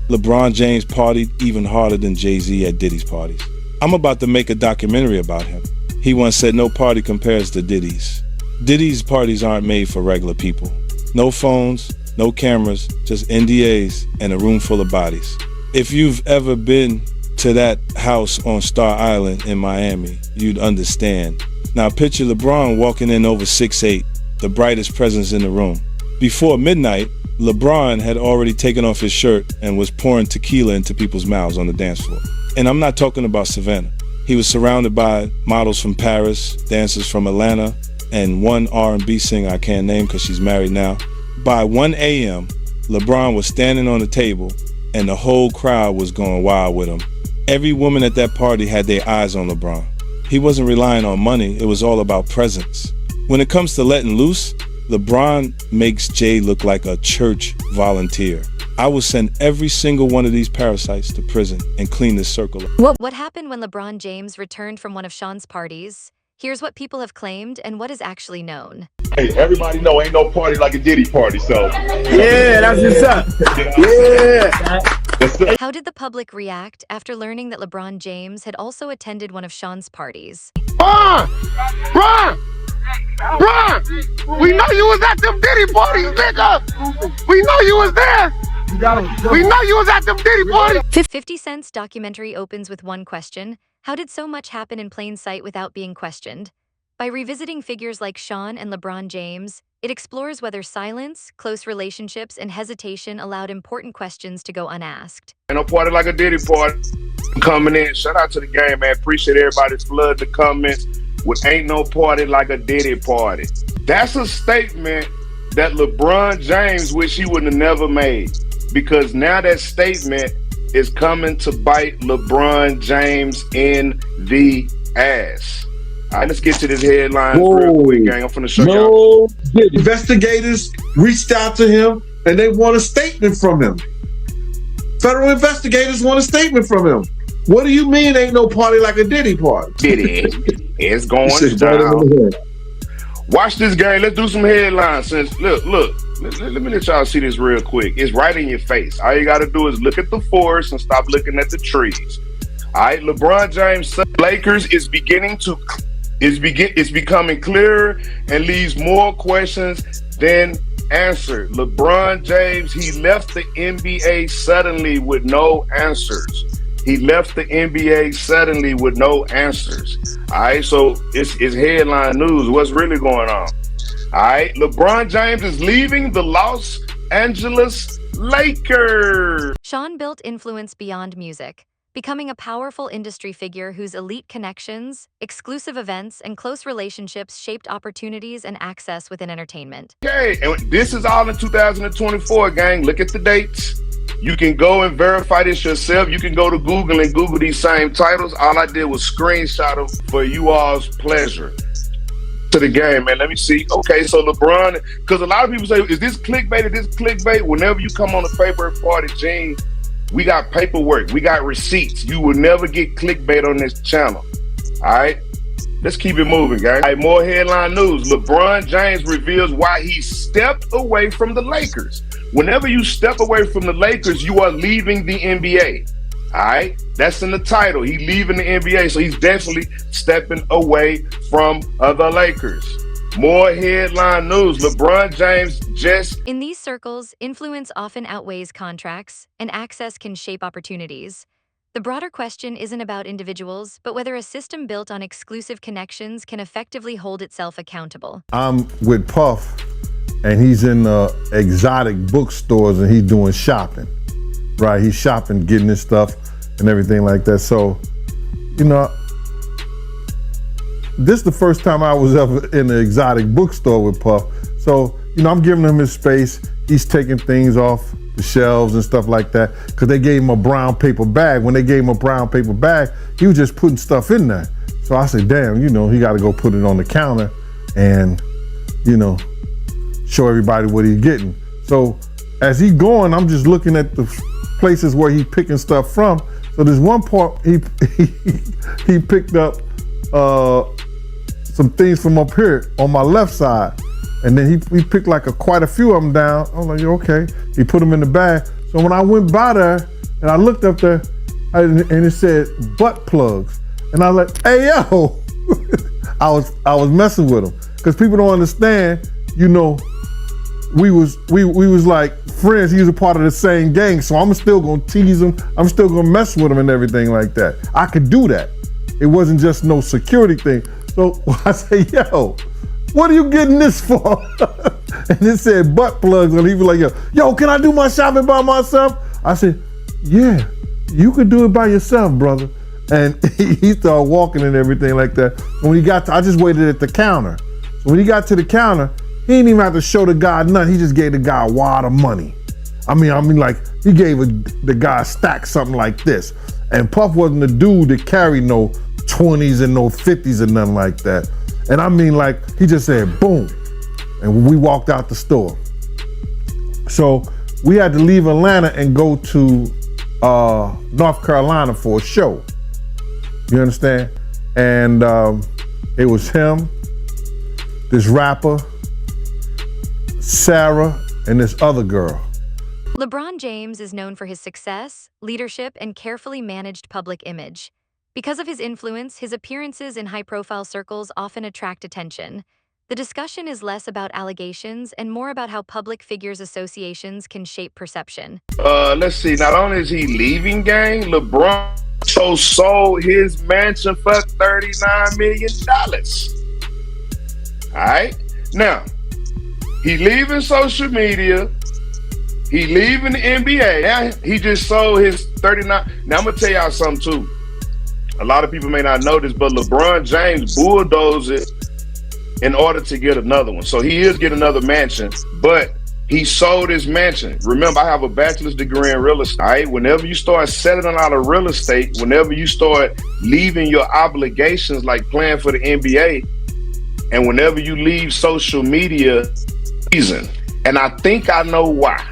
LeBron James partied even harder than Jay-Z at Diddy's parties. I'm about to make a documentary about him. He once said no party compares to Diddy's. Diddy's parties aren't made for regular people. No phones, no cameras, just NDAs and a room full of bodies. If you've ever been to that house on Star Island in Miami, you'd understand. Now picture LeBron walking in over 6'8", the brightest presence in the room. Before midnight, LeBron had already taken off his shirt and was pouring tequila into people's mouths on the dance floor. And I'm not talking about Savannah. He was surrounded by models from Paris, dancers from Atlanta, and one R&B singer I can't name because she's married now. By 1 a.m., LeBron was standing on the table and the whole crowd was going wild with him. Every woman at that party had their eyes on LeBron. He wasn't relying on money, it was all about presence. When it comes to letting loose, LeBron makes Jay look like a church volunteer. I will send every single one of these parasites to prison and clean this circle up. What happened when LeBron James returned from one of Sean's parties? Here's what people have claimed and what is actually known. Hey, everybody know ain't no party like a Diddy party, so. Yeah, that's what's up. Yeah. How did the public react after learning that LeBron James had also attended one of Sean's parties? Ron! We know you was at them Diddy parties, nigga! We know you was there! We know you was at them Diddy parties! 50 Cent's documentary opens with one question: how did so much happen in plain sight without being questioned? By revisiting figures like Sean and LeBron James, it explores whether silence, close relationships, and hesitation allowed important questions to go unasked. Ain't no party like a Diddy party. Coming in, shout out to the game, man. Appreciate everybody's flood the comments with ain't no party like a Diddy party. That's a statement that LeBron James wish he would have never made, because now that statement is coming to bite LeBron James in the ass. All right, let's get to this headline real quick, gang. I'm finna show y'all. Investigators reached out to him and they want a statement from him. Federal investigators want a statement from him. What do you mean ain't no party like a Diddy party? Diddy is going down. Watch this, gang. Let's do some headlines. Since look. Let me let y'all see this real quick. It's right in your face. All you got to do is look at the forest and stop looking at the trees. All right, LeBron James, Lakers is becoming clearer and leaves more questions than answered. LeBron James, he left the NBA suddenly with no answers. He left the NBA suddenly with no answers. All right, so it's headline news. What's really going on? All right, LeBron James is leaving the Los Angeles Lakers. Sean built influence beyond music, becoming a powerful industry figure whose elite connections, exclusive events, and close relationships shaped opportunities and access within entertainment. Okay, and this is all in 2024, gang. Look at the dates. You can go and verify this yourself. You can go to Google and Google these same titles. All I did was screenshot them for you all's pleasure. To the game, man. Let me see. Okay, so LeBron, because a lot of people say, is this clickbait? Is this clickbait? Whenever you come on a paper party, Gene, we got paperwork. We got receipts. You will never get clickbait on this channel. All right? Let's keep it moving, guys. All right, more headline news. LeBron James reveals why he stepped away from the Lakers. Whenever you step away from the Lakers, you are leaving the NBA. All right, that's in the title. He's leaving the NBA, so he's definitely stepping away from the Lakers. More headline news. LeBron James just... In these circles, influence often outweighs contracts, and access can shape opportunities. The broader question isn't about individuals, but whether a system built on exclusive connections can effectively hold itself accountable. I'm with Puff, and he's in exotic bookstores, and he's doing shopping. Right, he's shopping, getting his stuff and everything like that. So, you know, this is the first time I was ever in an exotic bookstore with Puff. So, you know, I'm giving him his space. He's taking things off the shelves and stuff like that, because they gave him a brown paper bag. When they gave him a brown paper bag, he was just putting stuff in there. So I said, damn, you know, he got to go put it on the counter and, you know, show everybody what he's getting. So as he's going, I'm just looking at the places where he's picking stuff from. So there's one part he picked up some things from up here on my left side, and then he picked like quite a few of them down. I was like, okay. He put them in the bag. So when I went by there, And I looked up there and it said butt plugs. And I was like, hey, yo. I was messing with him. Because people don't understand, you know, we was like friends. He was a part of the same gang. So I'm still gonna tease him. I'm still gonna mess with him and everything like that. I could do that. It wasn't just no security thing. So I say, yo, what are you getting this for? And it said butt plugs. And he was like, yo, can I do my shopping by myself? I said, yeah, you could do it by yourself, brother. And he started walking and everything like that. When he got to, I just waited at the counter. So when he got to the counter, he didn't even have to show the guy nothing. He just gave the guy a wad of money. I mean, like he gave the guy a stack something like this. And Puff wasn't the dude that carried no 20s and no 50s and nothing like that. And I mean, like he just said, boom. And we walked out the store. So we had to leave Atlanta and go to North Carolina for a show. You understand? And it was him, this rapper, Sarah, and this other girl. LeBron James is known for his success, leadership, and carefully managed public image. Because of his influence, his appearances in high-profile circles often attract attention. The discussion is less about allegations and more about how public figures' associations can shape perception. Let's see. Not only is he leaving, gang, LeBron sold his mansion for $39 million. All right. Now, he leaving social media. He leaving the NBA. Now, he just sold his 39. Now, I'm going to tell y'all something, too. A lot of people may not know this, but LeBron James bulldozed it in order to get another one. So he is getting another mansion, but he sold his mansion. Remember, I have a bachelor's degree in real estate. All right? Whenever you start settling out of real estate, whenever you start leaving your obligations like playing for the NBA, and whenever you leave social media, reason. And I think I know why.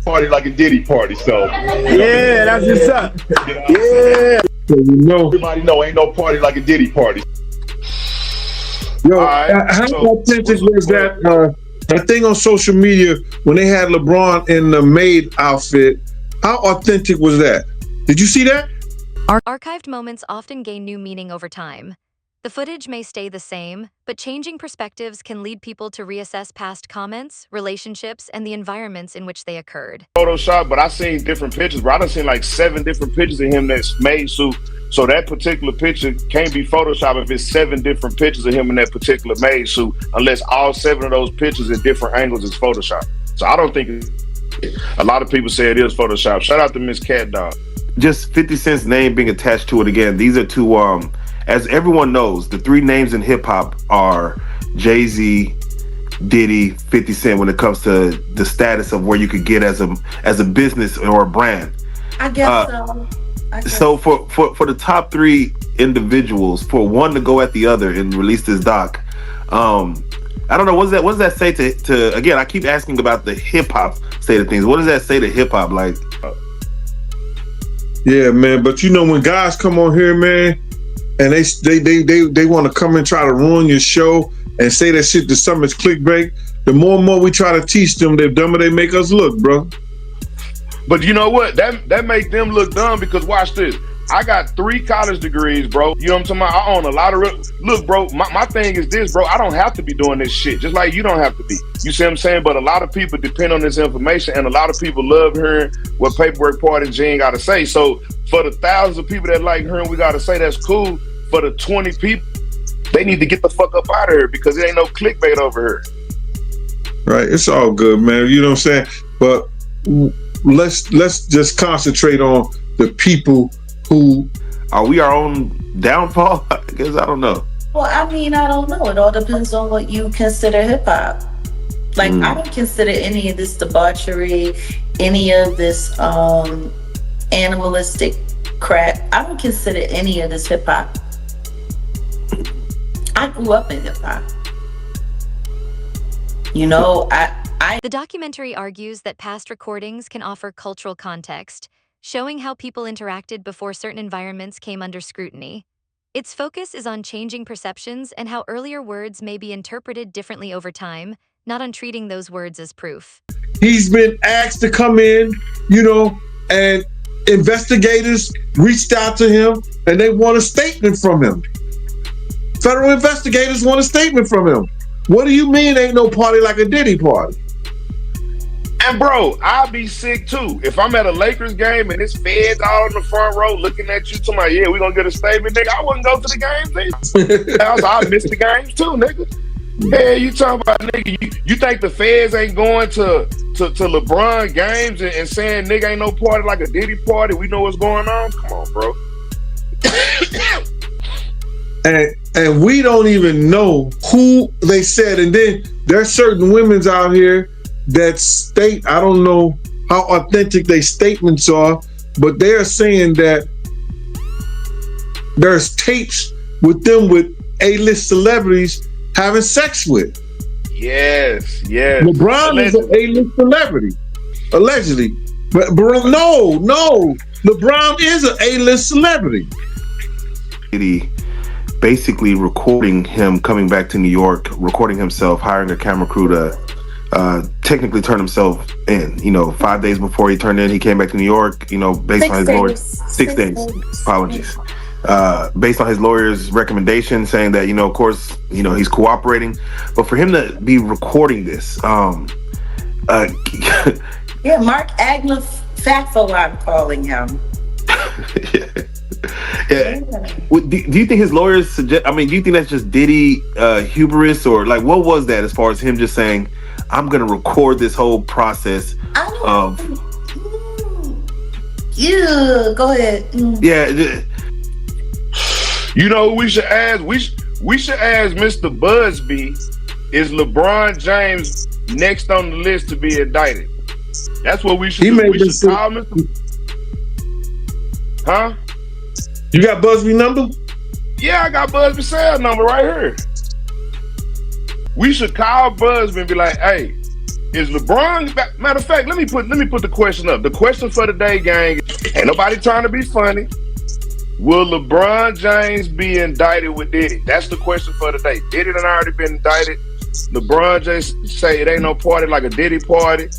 Party like a Diddy party, so. Yeah, that's what's up. Yeah. So you know, Everybody know ain't no party like a Diddy party. yo, right, how so- authentic was that thing on social media when they had LeBron in the maid outfit? How authentic was that? Did you see that? Archived moments often gain new meaning over time. The footage may stay the same, but changing perspectives can lead people to reassess past comments, relationships, and the environments in which they occurred. Photoshop, but I seen different pictures, bro. I done seen like 7 different pictures of him that's made. So that particular picture can't be Photoshop if it's 7 different pictures of him in that particular made suit, unless all 7 of those pictures in different angles is Photoshop. So I don't think a lot of people say it is Photoshop. Shout out to Miss Cat Dog. Just 50 Cent's name being attached to it again. These are two, as everyone knows, the 3 names in hip hop are Jay-Z, Diddy, 50 Cent when it comes to the status of where you could get as a business or a brand. I guess so. So for the top 3 individuals, for one to go at the other and release this doc, I don't know, what does that say to again, I keep asking about the hip hop state of things. What does that say to hip hop? Like, Yeah, man. But you know, when guys come on here, man, and they want to come and try to ruin your show and say that shit to some is clickbait, the more and more we try to teach them, the dumber they make us look, bro. But you know what? That make them look dumb because watch this. I got 3 college degrees, bro. You know what I'm talking about? I own a lot of look, bro, my thing is this, bro. I don't have to be doing this shit, just like you don't have to be. You see what I'm saying? But a lot of people depend on this information, and a lot of people love hearing what Paperwork Party and Gene got to say. So for the thousands of people that like hearing we got to say, that's cool. For the 20 people, they need to get the fuck up out of here because it ain't no clickbait over here. Right, it's all good, man. You know what I'm saying? But let's just concentrate on the people who are we our own downfall? I guess I don't know. Well, I mean, I don't know. It all depends on what you consider hip hop. Like, I don't consider any of this debauchery, any of this animalistic crap. I don't consider any of this hip hop. I grew up in hip hop. You know, The documentary argues that past recordings can offer cultural context, showing how people interacted before certain environments came under scrutiny. Its focus is on changing perceptions and how earlier words may be interpreted differently over time, not on treating those words as proof. he's been asked to come in, you know, and investigators reached out to him and they want a statement from him. Federal investigators want a statement from him. What do you mean ain't no party like a Diddy party? And bro, I'll be sick too. If I'm at a Lakers game and it's feds all in the front row looking at you, talking about, yeah, we gonna get a statement, nigga. I wouldn't go to the games either. I miss the games too, nigga. Yeah, you talking about, nigga, you think the feds ain't going to LeBron games and saying, nigga, ain't no party like a Diddy party, we know what's going on? Come on, bro. And we don't even know who they said. And then there's certain women's out here that state, I don't know how authentic their statements are, but they're saying that there's tapes with them with A-list celebrities having sex with. Yes. LeBron is an A-list celebrity, allegedly. But no, LeBron is an A-list celebrity. Diddy basically recording him coming back to New York, recording himself, hiring a camera crew to technically turn himself in. 5 days before he turned in, he came back to New York, based on his lawyer's 6 days. Apologies. Based on his lawyer's recommendation, saying that, of course, he's cooperating. But for him to be recording this, yeah, Mark Agnew Fatfo, I'm calling him. Yeah. Do you think his lawyers suggest? I mean, do you think that's just Diddy hubris, or like what was that as far as him just saying, "I'm gonna record this whole process of"? Yeah, go ahead. Yeah. You know, we should ask. We should ask Mr. Busby. Is LeBron James next on the list to be indicted? That's what we should do. We should call Mr. Huh? You got Busby number? Yeah, I got Busby's cell number right here. We should call Busby and be like, "Hey, is LeBron?" Matter of fact, let me put the question up. The question for the day, gang. Ain't nobody trying to be funny. Will LeBron James be indicted with Diddy? That's the question for the day. Diddy done already been indicted. LeBron James say it ain't no party like a Diddy party.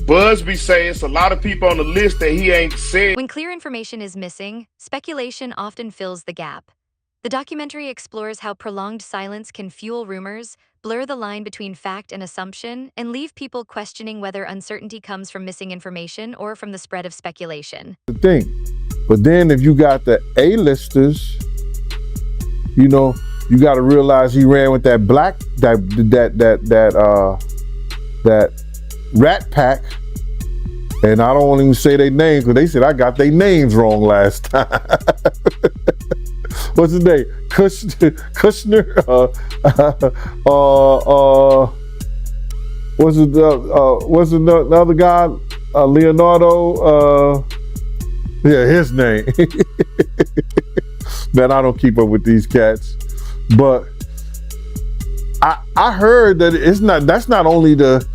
Busby say it's a lot of people on the list that he ain't said. When clear information is missing, speculation often fills the gap. The documentary explores how prolonged silence can fuel rumors, blur the line between fact and assumption, and leave people questioning whether uncertainty comes from missing information or from the spread of speculation. The thing. But then if you got the A-listers, you got to realize he ran with that that Rat Pack, and I don't even say their names because they said I got their names wrong last time. What's his name? Kushner? What's the other guy? Leonardo? Yeah, his name. Man, I don't keep up with these cats, but I heard that that's not only the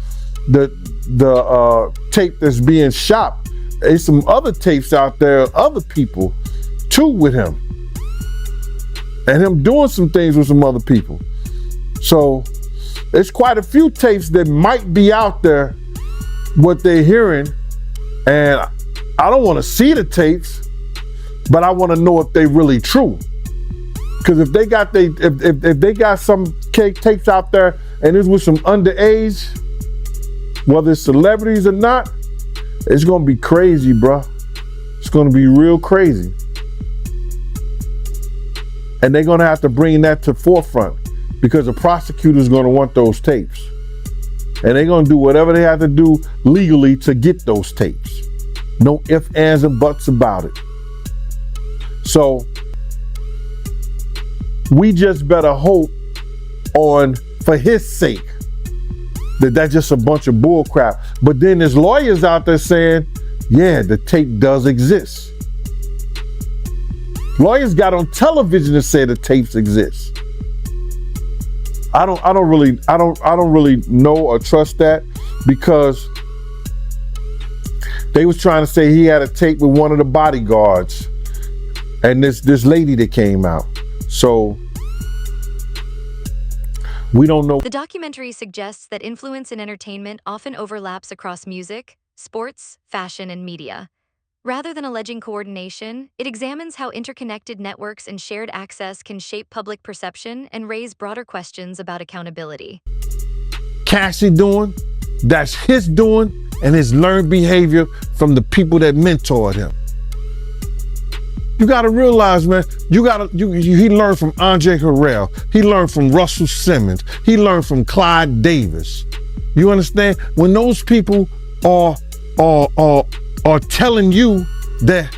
tape that's being shot. There's some other tapes out there, other people too with him, and him doing some things with some other people. So there's quite a few tapes that might be out there, what they're hearing, and I don't want to see the tapes, but I want to know if they really true. Because if they got if they got some tapes out there and it's with some underage, whether it's celebrities or not, it's gonna be crazy, bro. It's gonna be real crazy. And they're gonna have to bring that to forefront because the prosecutor's gonna want those tapes. And they're gonna do whatever they have to do legally to get those tapes. No ifs, ands, and buts about it. So we just better hope for his sake, that's just a bunch of bull crap. But then there's lawyers out there saying, yeah, the tape does exist. Lawyers got on television to say the tapes exist. I don't really know or trust that, because they was trying to say he had a tape with one of the bodyguards and this lady that came out. So we don't know. The documentary suggests that influence in entertainment often overlaps across music, sports, fashion, and media. Rather than alleging coordination, it examines how interconnected networks and shared access can shape public perception and raise broader questions about accountability. Cassie doing, that's his doing, and his learned behavior from the people that mentored him. You gotta realize, man, he learned from Andre Harrell. He learned from Russell Simmons. He learned from Clyde Davis. You understand? When those people are telling you that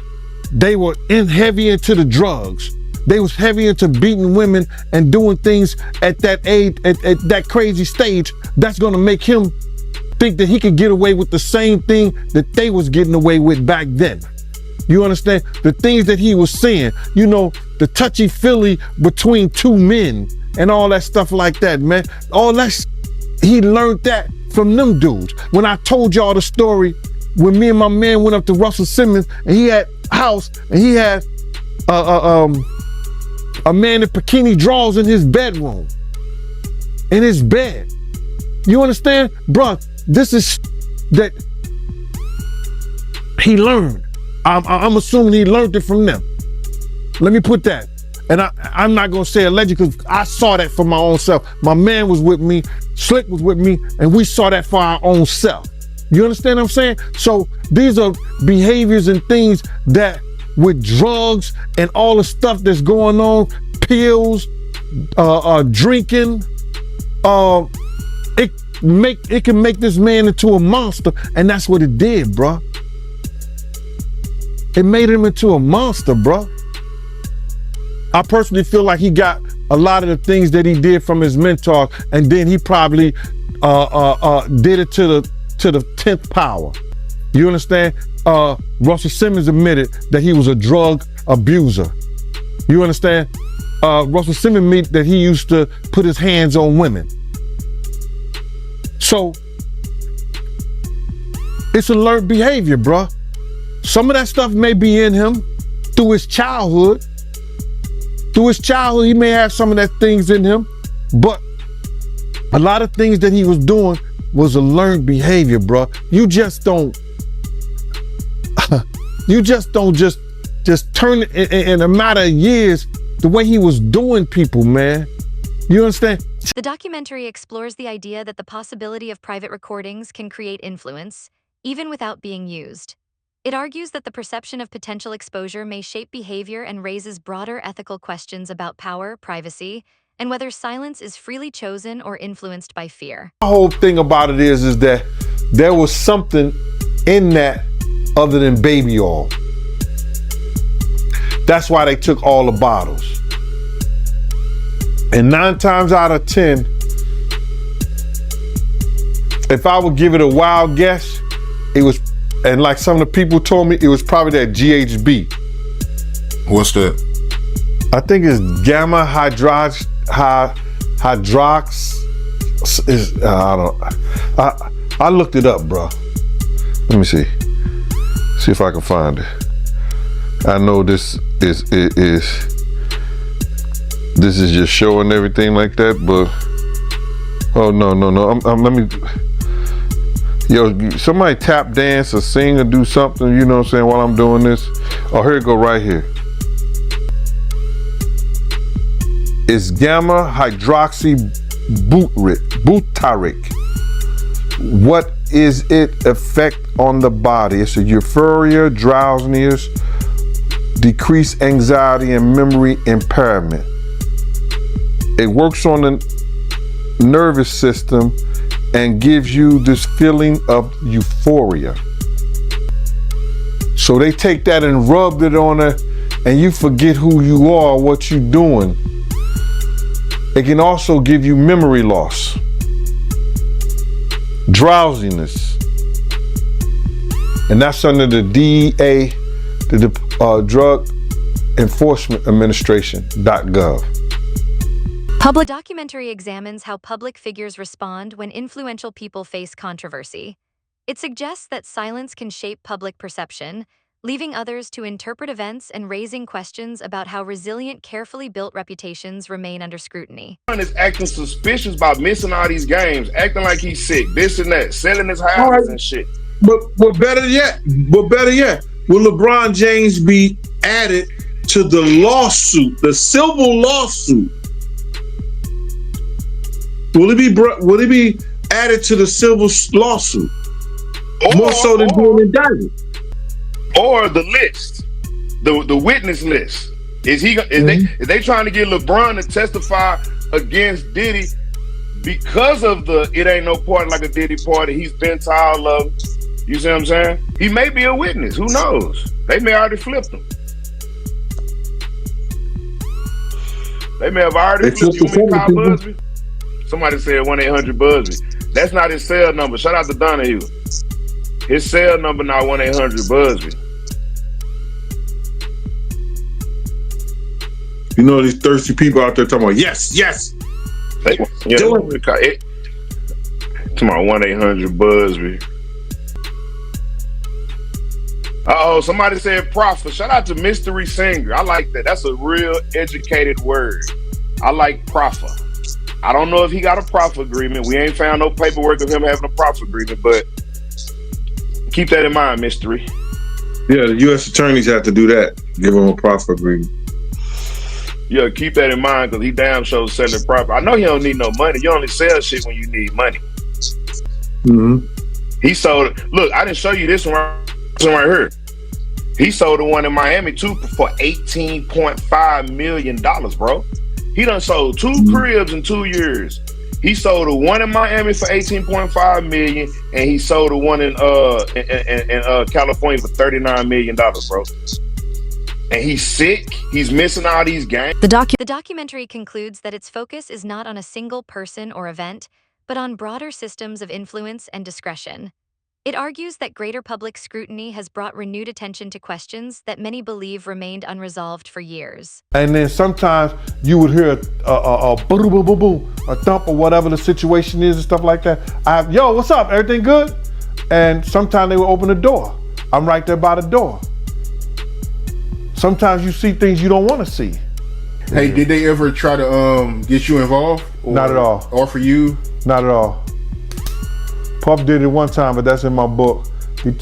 they were heavy into the drugs, they was heavy into beating women and doing things at that age, at that crazy stage, that's gonna make him think that he could get away with the same thing that they was getting away with back then. You understand? The things that he was saying, you know, the touchy-feely between two men and all that stuff like that, man. All that, he learned that from them dudes. When I told y'all the story, when me and my man went up to Russell Simmons and he had a house and he had a man in bikini drawers in his bedroom, in his bed. You understand? Bruh, this is that he learned. I'm assuming he learned it from them. Let me put that. And I'm not gonna say allegedly because I saw that for my own self. My man was with me, Slick was with me, and we saw that for our own self. You understand what I'm saying? So these are behaviors and things that with drugs and all the stuff that's going on, pills, drinking, it can make this man into a monster, and that's what it did, bruh. It made him into a monster, bro. I personally feel like he got a lot of the things that he did from his mentor, and then he probably did it to the 10th power. You understand? Russell Simmons admitted that he was a drug abuser. You understand? Russell Simmons admitted that he used to put his hands on women. So it's a learned behavior, bro. Some of that stuff may be in him through his childhood. Through his childhood, he may have some of that things in him, but a lot of things that he was doing was a learned behavior, bro. You just don't just turn it in a matter of years the way he was doing people, man. You understand? The documentary explores the idea that the possibility of private recordings can create influence, even without being used. It argues that the perception of potential exposure may shape behavior and raises broader ethical questions about power, privacy, and whether silence is freely chosen or influenced by fear. The whole thing about it is that there was something in that other than baby oil. That's why they took all the bottles. And 9 times out of 10, if I would give it a wild guess, it was, and like some of the people told me, it was probably that GHB. What's that? I think it's gamma hydrox. I looked it up, bro. Let me see. See if I can find it. I know this is just showing everything like that, but oh no. Let me. Yo, somebody tap dance or sing or do something, you know what I'm saying, while I'm doing this. Oh, here it go right here. It's gamma hydroxy butyric. What is its effect on the body? It's a euphoria, drowsiness, decreased anxiety, and memory impairment. It works on the nervous system and gives you this feeling of euphoria. So they take that and rub it on it, and you forget who you are, what you're doing. It can also give you memory loss, drowsiness, and that's under the DEA, the Drug Enforcement Administration.gov. Public documentary examines how public figures respond when influential people face controversy. It suggests that silence can shape public perception, leaving others to interpret events and raising questions about how resilient, carefully built reputations remain under scrutiny. Is acting suspicious about missing all these games, acting like he's sick, this and that, selling his houses and shit. But better yet, will LeBron James be added to the lawsuit, the civil lawsuit? Will it be added to the civil lawsuit? More so than being indicted? Or the list, the witness list. Is they trying to get LeBron to testify against Diddy because of the it ain't no party like a Diddy party? He's been to all of them. You see what I'm saying? He may be a witness. Who knows? They may already flipped him. They may have already flipped him. You want me to call Busby? Somebody said 1-800-Busby. That's not his cell number. Shout out to Donahue. His cell number not 1-800-Busby. You know these thirsty people out there talking about yes. Come on, 1-800-Busby. Somebody said prophet. Shout out to Mystery Singer. I like that. That's a real educated word. I like prophet. I don't know if he got a profit agreement. We ain't found no paperwork of him having a profit agreement, but keep that in mind, Mystery. Yeah, the U.S. attorneys have to do that. Give him a profit agreement. Yeah, keep that in mind because he damn sure selling property. I know he don't need no money. You only sell shit when you need money. Mm-hmm. He sold. Look, I didn't show you this one right here. He sold the one in Miami too for $18.5 million, bro. He done sold 2 cribs in 2 years. He sold the one in Miami for $18.5 million, and he sold the one in California for $39 million, bro. And he's sick. He's missing all these games. The documentary concludes that its focus is not on a single person or event, but on broader systems of influence and discretion. It argues that greater public scrutiny has brought renewed attention to questions that many believe remained unresolved for years. And then sometimes you would hear a boom, boom, boom, boom, a thump or whatever the situation is and stuff like that. Yo, what's up? Everything good? And sometimes they will open the door. I'm right there by the door. Sometimes you see things you don't want to see. Hey, did they ever try to get you involved? Or not at all. Offer you? Not at all. Puff did it one time, but that's in my book. When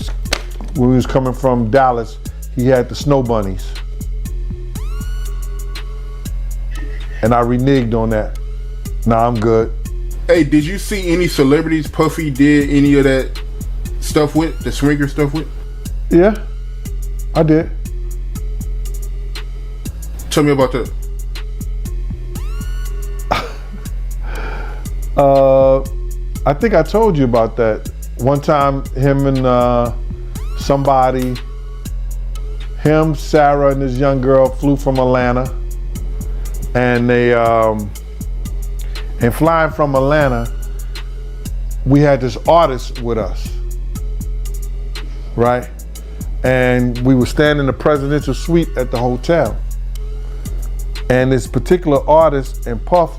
he was coming from Dallas, he had the snow bunnies. And I reneged on that. Nah, I'm good. Hey, did you see any celebrities Puffy did any of that stuff with, the swinger stuff with? Yeah, I did. Tell me about that. I think I told you about that. One time, him and Sarah and this young girl flew from Atlanta. And and flying from Atlanta, we had this artist with us, right? And we were staying in the presidential suite at the hotel. And this particular artist and Puff,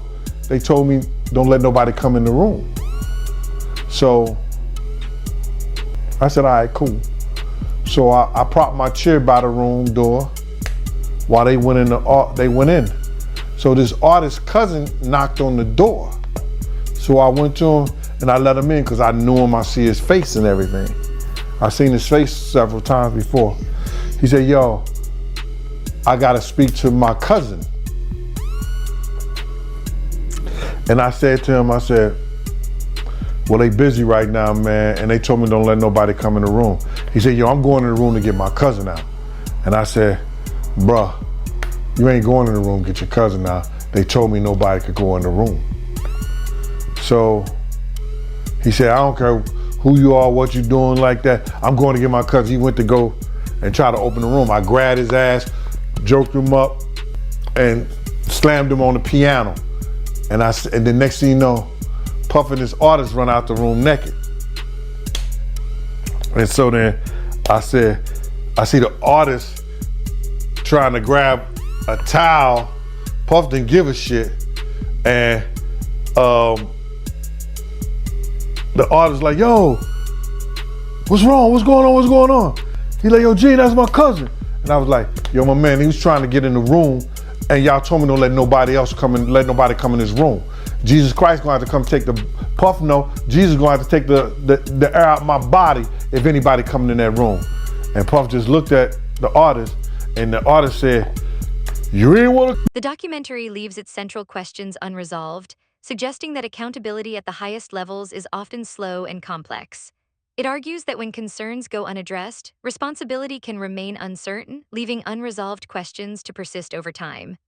they told me, don't let nobody come in the room. So I said, all right, cool. So I propped my chair by the room door while they went in. So this artist's cousin knocked on the door. So I went to him and I let him in because I knew him, I see his face and everything. I seen his face several times before. He said, yo, I gotta speak to my cousin. And I said to him, I said, well, they busy right now, man, and they told me don't let nobody come in the room. He said, yo, I'm going in the room to get my cousin out. And I said, bruh, you ain't going in the room, get your cousin out. They told me nobody could go in the room. So he said, I don't care who you are, what you doing like that. I'm going to get my cousin. He went to go and try to open the room. I grabbed his ass, joked him up, and slammed him on the piano. And the next thing you know, Puff and this artist run out the room naked. And so then I said, I see the artist trying to grab a towel. Puff didn't give a shit. And the artist like, yo, what's wrong? What's going on? What's going on? He like, yo, Gene, that's my cousin. And I was like, yo, my man, he was trying to get in the room and y'all told me don't let nobody else come in, let nobody come in this room. Jesus Christ gonna have to come take the, Puff no, Jesus gonna have to take the air out my body if anybody coming in that room. And Puff just looked at the artist, and the artist said, "You ain't want to." The documentary leaves its central questions unresolved, suggesting that accountability at the highest levels is often slow and complex. It argues that when concerns go unaddressed, responsibility can remain uncertain, leaving unresolved questions to persist over time.